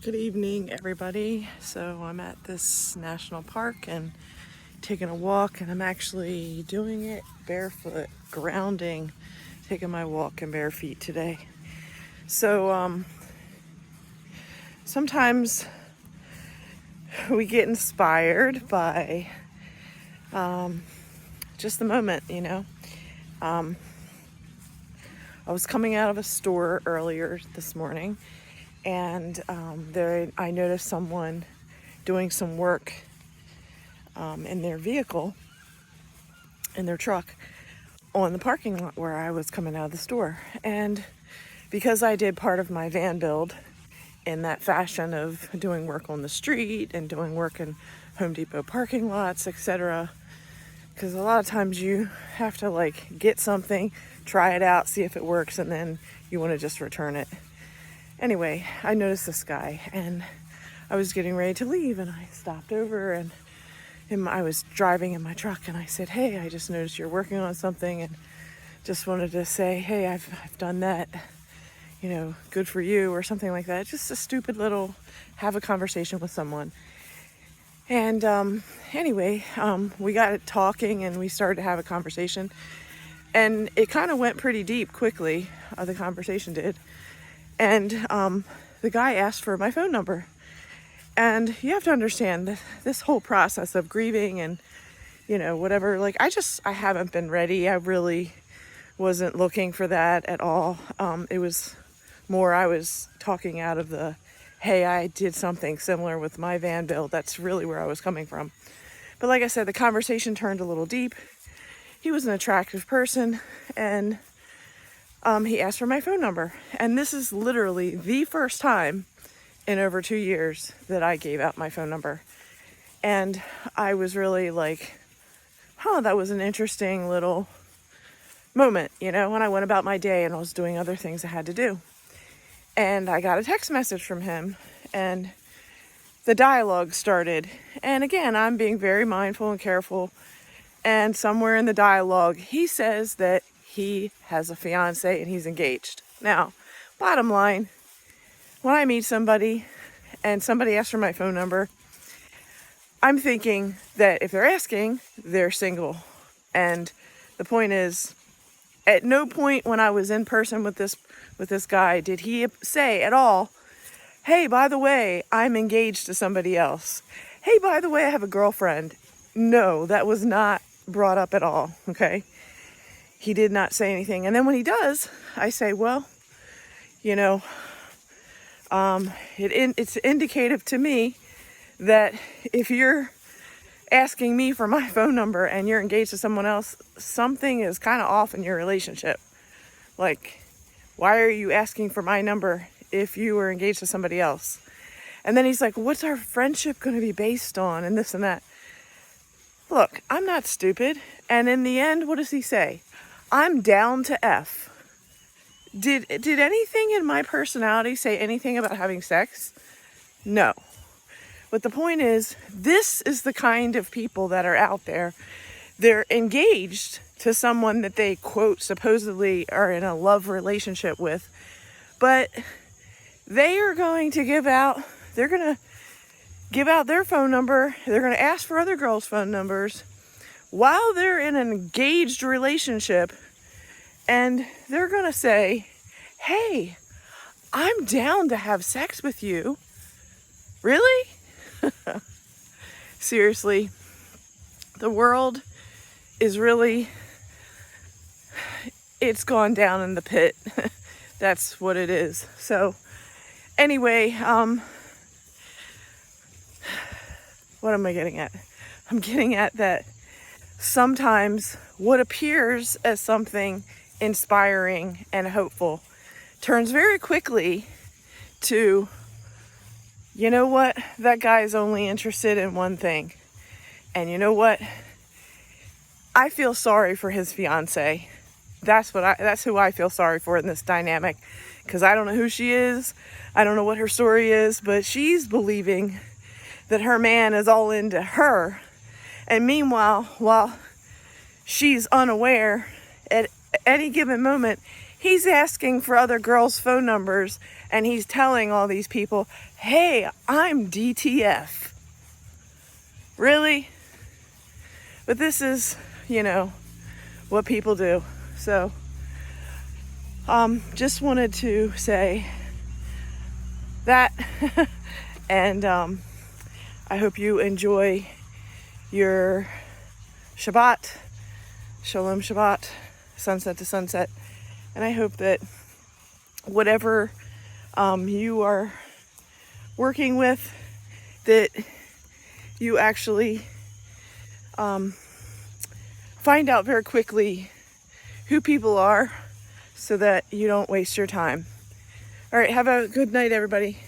Good evening, everybody. So I'm at this national park and taking a walk, and I'm actually doing it barefoot, grounding, taking my walk in bare feet today. So sometimes we get inspired by just the moment, I was coming out of a store earlier this morning, and I noticed someone doing some work in their vehicle, in their truck, on the parking lot where I was coming out of the store. And because I did part of my van build in that fashion of doing work on the street and doing work in Home Depot parking lots, etc., because a lot of times you have to get something, try it out, see if it works, and then you want to just return it. Anyway, I noticed this guy, and I was getting ready to leave, and I stopped over, and I was driving in my truck, and I said, "Hey, I just noticed you're working on something, and just wanted to say, hey, I've done that, good for you," or something like that. Just a stupid little have a conversation with someone. And anyway, we got talking, and we started to have a conversation, and it kind of went pretty deep quickly. The conversation did. And the guy asked for my phone number. And you have to understand that this whole process of grieving and, whatever, I haven't been ready. I really wasn't looking for that at all. It was more, I was talking out of the, hey, I did something similar with my van build. That's really where I was coming from. But like I said, the conversation turned a little deep. He was an attractive person, and he asked for my phone number. And this is literally the first time in over 2 years that I gave out my phone number. And I was really that was an interesting little moment, when I went about my day and I was doing other things I had to do. And I got a text message from him, and the dialogue started. And again, I'm being very mindful and careful. And somewhere in the dialogue, he says that he has a fiance and he's engaged. Now, bottom line, when I meet somebody and somebody asks for my phone number, I'm thinking that if they're asking, they're single. And the point is, at no point when I was in person with this guy did he say at all, "Hey, by the way, I'm engaged to somebody else. Hey, by the way, I have a girlfriend." No, that was not brought up at all, okay? He did not say anything. And then when he does, I say, well, it's indicative to me that if you're asking me for my phone number and you're engaged to someone else, something is kind of off in your relationship. Why are you asking for my number if you were engaged to somebody else? And then he's like, what's our friendship going to be based on, and this and that. Look, I'm not stupid. And in the end, what does he say? I'm down to F. Did anything in my personality say anything about having sex? No. But the point is, this is the kind of people that are out there. They're engaged to someone that they, quote, supposedly are in a love relationship with. But they are going to give out their phone number. They're going to ask for other girls' phone numbers while they're in an engaged relationship. And they're going to say, hey, I'm down to have sex with you. Really? Seriously, the world is really, it's gone down in the pit. That's what it is. So anyway, what am I getting at? I'm getting at that sometimes what appears as something inspiring and hopeful turns very quickly to, you know what, that guy is only interested in one thing. And you know what? I feel sorry for his fiance. That's who I feel sorry for in this dynamic, because I don't know who she is. I don't know what her story is, but she's believing that her man is all into her. And meanwhile, while she's unaware, at any given moment, he's asking for other girls' phone numbers And he's telling all these people, hey, I'm DTF. Really? But this is, what people do. So, just wanted to say that. And I hope you enjoy your Shabbat, Shalom Shabbat, sunset to sunset. And I hope that whatever you are working with, that you actually find out very quickly who people are so that you don't waste your time. All right, have a good night, everybody.